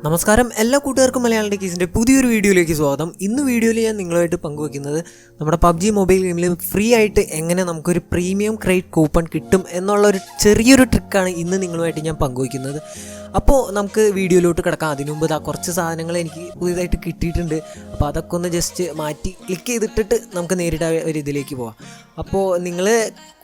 നമസ്കാരം, എല്ലാ കൂട്ടുകാർക്കും മലയാളം ടെക്കീസിൻ്റെ പുതിയൊരു വീഡിയോയിലേക്ക് സ്വാഗതം. ഇന്ന് വീഡിയോയിൽ ഞാൻ നിങ്ങളുമായിട്ട് പങ്കുവയ്ക്കുന്നത് നമ്മുടെ PUBG മൊബൈൽ ഗെയിമിൽ ഫ്രീ ആയിട്ട് എങ്ങനെ നമുക്കൊരു പ്രീമിയം ക്രെഡിറ്റ് കൂപ്പൺ കിട്ടും എന്നുള്ളൊരു ചെറിയൊരു ട്രിക്കാണ് ഇന്ന് നിങ്ങളുമായിട്ട് ഞാൻ പങ്കുവയ്ക്കുന്നത്. അപ്പോൾ നമുക്ക് വീഡിയോയിലോട്ട് കിടക്കാം. അതിനു മുമ്പ് കുറച്ച് സാധനങ്ങൾ എനിക്ക് പുതിയതായിട്ട് കിട്ടിയിട്ടുണ്ട്. അപ്പോൾ അതൊക്കെ ഒന്ന് ജസ്റ്റ് മാറ്റി ക്ലിക്ക് ചെയ്തിട്ടിട്ട് നമുക്ക് നേരിട്ട് ഒരു ഇതിലേക്ക് പോവാം. അപ്പോൾ നിങ്ങൾ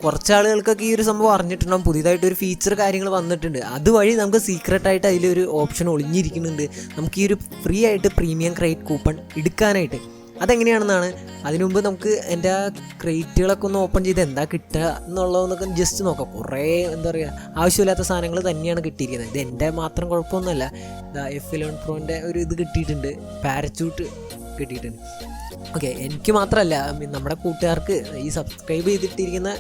കുറച്ച് ആളുകൾക്കൊക്കെ ഈ ഒരു സംഭവം അറിഞ്ഞിട്ടുണ്ടാകും. പുതിയതായിട്ടൊരു ഫീച്ചർ കാര്യങ്ങൾ വന്നിട്ടുണ്ട്. അതുവഴി നമുക്ക് സീക്രട്ടായിട്ട് അതിലൊരു ഓപ്ഷൻ ഒളിഞ്ഞിരിക്കുന്നുണ്ട്. നമുക്ക് ഈ ഒരു ഫ്രീ ആയിട്ട് പ്രീമിയം ക്രെഡിറ്റ് കൂപ്പൺ എടുക്കാനായിട്ട്. അതെങ്ങനെയാണെന്നാണ് അതിനു മുമ്പ് നമുക്ക് എൻ്റെ ആ ക്രെഡിറ്റുകളൊക്കെ ഒന്ന് ഓപ്പൺ ചെയ്ത് എന്താ കിട്ടുക എന്നുള്ളതെന്നൊക്കെ ജസ്റ്റ് നോക്കാം. കുറേ എന്താ പറയുക ആവശ്യമില്ലാത്ത സാധനങ്ങൾ തന്നെയാണ് കിട്ടിയിരിക്കുന്നത്. ഇത് എൻ്റെ മാത്രം കുഴപ്പമൊന്നുമല്ല. F11 Proൻ്റെ ഒരു ഇത് കിട്ടിയിട്ടുണ്ട്, പാരച്യൂട്ട് കിട്ടിയിട്ടുണ്ട്. ഓക്കെ, എനിക്ക് മാത്രമല്ല, നമ്മുടെ കൂട്ടുകാർക്ക് ഈ സബ്സ്ക്രൈബ് ചെയ്തിട്ടിരിക്കുന്ന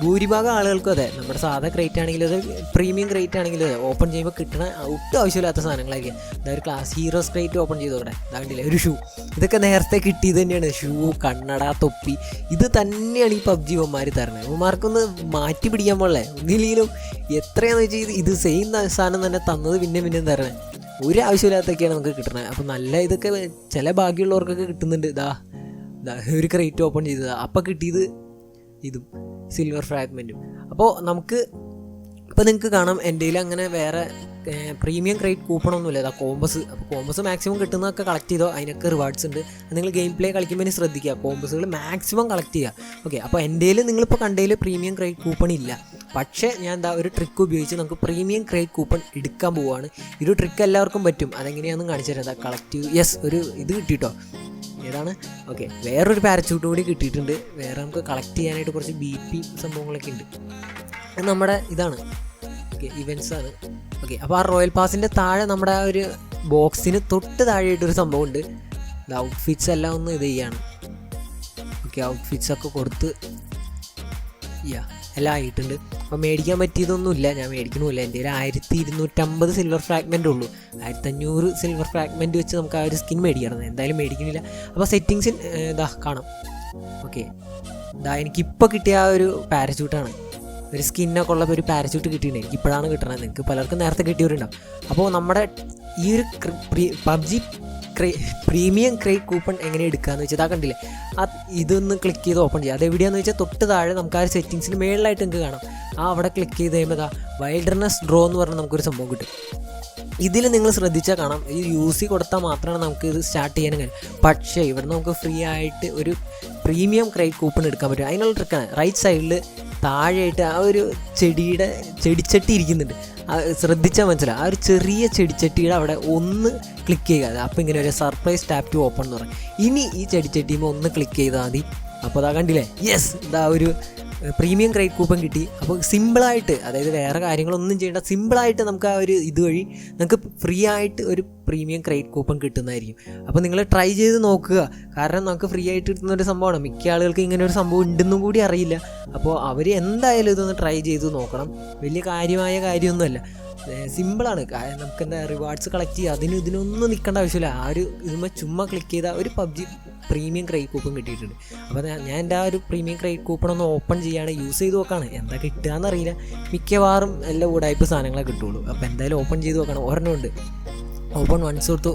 ഭൂരിഭാഗം ആളുകൾക്കും അതെ, നമ്മുടെ സാധാ ക്രെഡിറ്റ് ആണെങ്കിലും അതെ, പ്രീമിയം ക്രെഡിറ്റ് ആണെങ്കിലും അതെ, ഓപ്പൺ ചെയ്യുമ്പോൾ കിട്ടണ ഒട്ടും ആവശ്യമില്ലാത്ത സാധനങ്ങളായിരിക്കും. ഒരു ക്ലാസ് ഹീറോസ് ക്രെഡിറ്റ് ഓപ്പൺ ചെയ്തോടെ ഇതാണ്ടില്ലേ, ഒരു ഷൂ, ഇതൊക്കെ നേരത്തെ കിട്ടിയത് തന്നെയാണ്. ഷൂ, കണ്ണട, തൊപ്പി, ഇത് തന്നെയാണ് ഈ PUBG ഇവന്മാർ തരണത്. ഇവന്മാർക്കൊന്ന് മാറ്റി പിടിക്കാൻ പോലേ ഒന്നില്ലെങ്കിലും എത്രയാണെന്ന് വെച്ചാൽ ഇത് സെയിം സാധനം തന്നെ തന്നത് പിന്നെ തരണേ. ഒരു ആവശ്യമില്ലാത്തൊക്കെയാണ് നമുക്ക് കിട്ടണത്. അപ്പോൾ നല്ല ഇതൊക്കെ ചില ഭാഗ്യമുള്ളവർക്കൊക്കെ കിട്ടുന്നുണ്ട്. ഇതാ ഒരു ക്രെഡിറ്റ് ഓപ്പൺ ചെയ്തതാണ്, അപ്പോൾ കിട്ടിയത് ഇതും സിൽവർ ഫ്രാഗ്മെൻറ്റും. അപ്പോൾ നമുക്ക് ഇപ്പോൾ നിങ്ങൾക്ക് കാണാം എൻ്റെ കയ്യിൽ അങ്ങനെ വേറെ പ്രീമിയം ക്രെഡിറ്റ് കൂപ്പണൊന്നുമില്ല. അതാ കോമ്പസ്. അപ്പോൾ കോമ്പസ് മാക്സിമം കിട്ടുന്നതൊക്കെ കളക്ട് ചെയ്തോ, അതിനൊക്കെ റിവാർഡ്സ് ഉണ്ട്. നിങ്ങൾ ഗെയിം പ്ലേ കളിക്കുമ്പോൾ ഇനി ശ്രദ്ധിക്കുക, കോമ്പസുകൾ മാക്സിമം കളക്ട് ചെയ്യുക. ഓക്കെ, അപ്പോൾ എൻ്റെ കയ്യിൽ നിങ്ങളിപ്പോൾ കണ്ടതിൽ പ്രീമിയം ക്രെഡിറ്റ് കൂപ്പൺ ഇല്ല. പക്ഷേ ഞാൻ ഒരു ട്രിക്ക് ഉപയോഗിച്ച് നമുക്ക് പ്രീമിയം ക്രെഡിറ്റ് കൂപ്പൺ എടുക്കാൻ പോവുകയാണ്. ഈ ഒരു ട്രിക്ക് എല്ലാവർക്കും പറ്റും. അതെങ്ങനെയാണെന്ന് കാണിച്ചു തരാം. കളക്റ്റീവ് യെസ്, ഒരു ഇത് കിട്ടിയിട്ടോ. ഏതാണ്? ഓക്കെ, വേറൊരു പാരച്യൂട്ട് കൂടി കിട്ടിയിട്ടുണ്ട്. വേറെ നമുക്ക് കളക്ട് ചെയ്യാനായിട്ട് കുറച്ച് BP സംഭവങ്ങളൊക്കെ ഉണ്ട്. അത് നമ്മുടെ ഇതാണ്. ഓക്കെ, ഇവൻറ്റ്സ് ആണ്. ഓക്കെ, അപ്പോൾ ആ റോയൽ പാസിൻ്റെ താഴെ നമ്മുടെ ആ ഒരു ബോക്സിന് തൊട്ട് താഴെയായിട്ടൊരു സംഭവമുണ്ട്. ഇത് ഔട്ട്ഫിറ്റ്സ് എല്ലാം ഒന്ന് ഇത് ചെയ്യാണ്. ഓക്കെ, ഔട്ട്ഫിറ്റ്സൊക്കെ കൊടുത്ത് എല്ലാം ആയിട്ടുണ്ട്. അപ്പോൾ മേടിക്കാൻ പറ്റിയതൊന്നുമില്ല, ഞാൻ മേടിക്കണമില്ല. എൻ്റെ ഒരു 1250 സിൽവർ ഫ്രാഗ്മെൻ്റ് ഉള്ളൂ. 1500 സിൽവർ ഫ്രാഗ്മെൻറ്റ് വെച്ച് നമുക്ക് ആ ഒരു സ്കിൻ മേടിക്കണം. എന്തായാലും മേടിക്കണില്ല. അപ്പോൾ സെറ്റിങ്സിൽ കാണാം. ഓക്കെ, എനിക്കിപ്പോൾ കിട്ടിയ ആ ഒരു പാരച്യൂട്ടാണ്. ഒരു സ്കിന്നൊക്കെ ഉള്ള ഒരു പാരച്യൂട്ട് കിട്ടിയിട്ടുണ്ട്. എനിക്ക് ഇപ്പോഴാണ് കിട്ടണത്. നിങ്ങൾക്ക് പലർക്കും നേരത്തെ കിട്ടിയവരുണ്ടാവും. അപ്പോൾ നമ്മുടെ ഈ ഒരു PUBG പ്രീമിയം ക്രെഡിറ്റ് കൂപ്പൺ എങ്ങനെ എടുക്കുകയെന്ന് വെച്ചാൽ കണ്ടില്ലേ, ഇതൊന്ന് ക്ലിക്ക് ചെയ്ത് ഓപ്പൺ ചെയ്യുക. അതെവിടെയാണെന്ന് വെച്ചാൽ തൊട്ട് താഴെ നമുക്ക് ആ ഒരു സെറ്റിങ്സിന് മേളിലായിട്ട് നിങ്ങൾക്ക് കാണാം. അവിടെ ക്ലിക്ക് ചെയ്ത് കഴിയുമ്പോൾ വൈൽഡർനെസ് ഡ്രോ എന്ന് പറഞ്ഞാൽ നമുക്കൊരു സംഭവം കിട്ടും. ഇതിൽ നിങ്ങൾ ശ്രദ്ധിച്ചാൽ കാണാം, ഈ UC കൊടുത്താൽ മാത്രമാണ് നമുക്ക് ഇത് സ്റ്റാർട്ട് ചെയ്യാനും കഴിയും. പക്ഷേ ഇവിടെ നമുക്ക് ഫ്രീ ആയിട്ട് ഒരു പ്രീമിയം ക്രെഡിറ്റ് കൂപ്പൺ എടുക്കാൻ പറ്റും. അതിനുള്ള ട്രിക്കാണ്. റൈറ്റ് സൈഡിൽ താഴെയായിട്ട് ആ ഒരു ചെടിച്ചട്ടി ഇരിക്കുന്നുണ്ട്. ശ്രദ്ധിച്ചാൽ മനസ്സിലാവും. ആ ഒരു ചെറിയ ചെടിച്ചട്ടിയുടെ അവിടെ ഒന്ന് ക്ലിക്ക് ചെയ്യുക. അപ്പോൾ ഇങ്ങനെ ഒരു സർപ്രൈസ് ടാപ്പ് ടു ഓപ്പൺ എന്ന് പറയും. ഇനി ഈ ചെടിച്ചട്ടിയുമ്പോൾ ഒന്ന് ക്ലിക്ക് ചെയ്താൽ മതി. അപ്പോൾ കണ്ടില്ലേ, യെസ്, ഒരു പ്രീമിയം ക്രെഡിറ്റ് കൂപ്പൺ കിട്ടി. അപ്പോൾ സിമ്പിളായിട്ട്, അതായത് വേറെ കാര്യങ്ങളൊന്നും ചെയ്യേണ്ട, സിമ്പിളായിട്ട് നമുക്ക് ആ ഒരു ഇതുവഴി നമുക്ക് ഫ്രീ ആയിട്ട് ഒരു പ്രീമിയം ക്രെഡിറ്റ് കൂപ്പൺ കിട്ടുന്നതായിരിക്കും. അപ്പോൾ നിങ്ങൾ ട്രൈ ചെയ്ത് നോക്കുക. കാരണം നമുക്ക് ഫ്രീ ആയിട്ട് കിട്ടുന്നൊരു സംഭവമാണ്. മിക്ക ആളുകൾക്ക് ഇങ്ങനെ ഒരു സംഭവം ഉണ്ടെന്നും കൂടി അറിയില്ല. അപ്പോൾ അവർ എന്തായാലും ഇതൊന്ന് ട്രൈ ചെയ്ത് നോക്കണം. വലിയ കാര്യമായ കാര്യമൊന്നുമല്ല, സിമ്പിളാണ്. നമുക്ക് റിവാർഡ്സ് കളക്ട് ചെയ്യുക, ഇതിനൊന്നും നിൽക്കേണ്ട ആവശ്യമില്ല. ആ ഒരു ഇതുമ്പോൾ ചുമ്മാ ക്ലിക്ക് ചെയ്താൽ ഒരു PUBG പ്രീമിയം ക്രെഡിറ്റ് കൂപ്പൺ കിട്ടിയിട്ടുണ്ട്. അപ്പോൾ ഞാൻ എൻ്റെ ആ ഒരു പ്രീമിയം ക്രെഡിറ്റ് കൂപ്പൺ ഒന്ന് ഓപ്പൺ ചെയ്യുകയാണ്, യൂസ് ചെയ്ത് നോക്കുകയാണ്. എന്താ കിട്ടുകയെന്നറിയില്ല. മിക്കവാറും എല്ലാ ഉടായ്പ സാധനങ്ങളെ കിട്ടുള്ളൂ. അപ്പോൾ എന്തായാലും ഓപ്പൺ ചെയ്ത് നോക്കണം. ഒരെണ്ണം ഉണ്ട്, ഓപ്പൺ വൺസ് കൊടുത്തു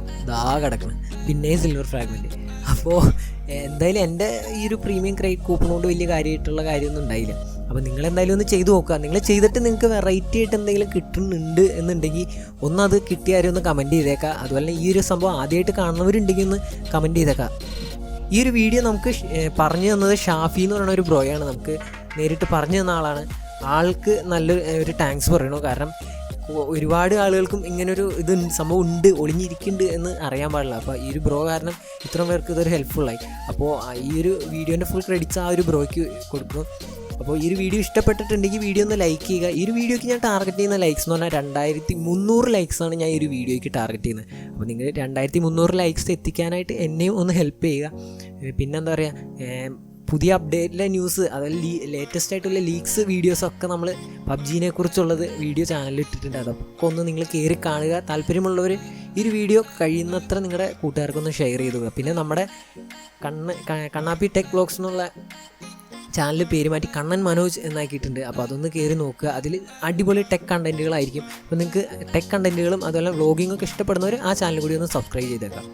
കിടക്കണം, പിന്നെയും സിൽവർ ഫ്രാഗ്മെൻറ്റ്. അപ്പോൾ എന്തായാലും എൻ്റെ ഈ ഒരു പ്രീമിയം ക്രെഡിറ്റ് കൂപ്പൺ കൊണ്ട് വലിയ കാര്യമായിട്ടുള്ള കാര്യമൊന്നും ഉണ്ടായില്ല. അപ്പോൾ നിങ്ങളെന്തായാലും ഒന്ന് ചെയ്ത് നോക്കുക. നിങ്ങൾ ചെയ്തിട്ട് നിങ്ങൾക്ക് വെറൈറ്റി ആയിട്ട് എന്തെങ്കിലും കിട്ടുന്നുണ്ട് എന്നുണ്ടെങ്കിൽ ഒന്നത് കിട്ടിയാലും ഒന്ന് കമൻറ്റ് ചെയ്തേക്കാം. അതുപോലെ ഈ ഒരു സംഭവം ആദ്യമായിട്ട് കാണുന്നവരുണ്ടെങ്കിൽ ഒന്ന് കമൻറ്റ് ചെയ്തേക്കാം. ഈ ഒരു വീഡിയോ നമുക്ക് പറഞ്ഞു തന്നത് ഷാഫി എന്ന് പറയുന്ന ഒരു ബ്രോയാണ്. നമുക്ക് നേരിട്ട് പറഞ്ഞു തന്ന ആളാണ്. ആൾക്ക് നല്ലൊരു താങ്ക്സ് പറയണു. കാരണം ഒരുപാട് ആളുകൾക്കും ഇങ്ങനൊരു സംഭവം ഉണ്ട്, ഒളിഞ്ഞിരിക്കുന്നുണ്ട് എന്ന് അറിയാൻ പാടില്ല. അപ്പോൾ ഈ ഒരു ബ്രോ കാരണം ഇത്രയും പേർക്ക് ഇതൊരു ഹെൽപ്ഫുള്ളായി. അപ്പോൾ ഈ ഒരു വീഡിയോൻ്റെ ഫുൾ ക്രെഡിറ്റ്സ് ആ ഒരു ബ്രോയ്ക്ക് കൊടുക്കും. അപ്പോൾ ഈ ഒരു വീഡിയോ ഇഷ്ടപ്പെട്ടിട്ടുണ്ടെങ്കിൽ വീഡിയോ ഒന്ന് ലൈക്ക് ചെയ്യുക. ഈ ഒരു വീഡിയോയ്ക്ക് ഞാൻ ടാർഗറ്റ് ചെയ്യുന്ന ലൈക്സ് എന്ന് പറഞ്ഞാൽ 2300 ലൈക്സാണ് ഞാൻ ഈ ഒരു വീഡിയോയ്ക്ക് ടാർഗറ്റ് ചെയ്യുന്നത്. അപ്പോൾ നിങ്ങൾ 2300 ലൈക്സ് എത്തിക്കാനായിട്ട് എന്നെയും ഒന്ന് ഹെൽപ്പ് ചെയ്യുക. പിന്നെന്താ പറയുക, പുതിയ അപ്ഡേറ്റിലെ ന്യൂസ്, അതായത് ലേറ്റസ്റ്റ് ആയിട്ടുള്ള ലീക്സ് വീഡിയോസൊക്കെ നമ്മൾ PUBGനെ കുറിച്ചുള്ളത് വീഡിയോ ചാനലിൽ ഇട്ടിട്ടുണ്ട്. അതൊക്കെ ഒന്ന് നിങ്ങൾ കയറി കാണുക. താല്പര്യമുള്ളവർ ഈ ഒരു വീഡിയോ കഴിയുന്നത്ര നിങ്ങളുടെ കൂട്ടുകാർക്കൊന്ന് ഷെയർ ചെയ്തു. പിന്നെ നമ്മുടെ കണ്ണാപ്പി ടെക് വ്ലോഗ്സ് എന്നുള്ള ചാനൽ പേര് മാറ്റി കണ്ണൻ മനോജ് എന്നാക്കിയിട്ടുണ്ട്. അപ്പോൾ അതൊന്ന് കയറി നോക്കുക. അതിൽ അടിപൊളി ടെക് കണ്ടൻറ്റുകളായിരിക്കും. അപ്പോൾ നിങ്ങൾക്ക് ടെക് കണ്ടൻറ്റുകളും അതുപോലെ വ്ളോഗിങ്ങൊക്കെ ഇഷ്ടപ്പെടുന്നവർ ആ ചാനൽ കൂടി ഒന്ന് സബ്സ്ക്രൈബ് ചെയ്തേക്കാം.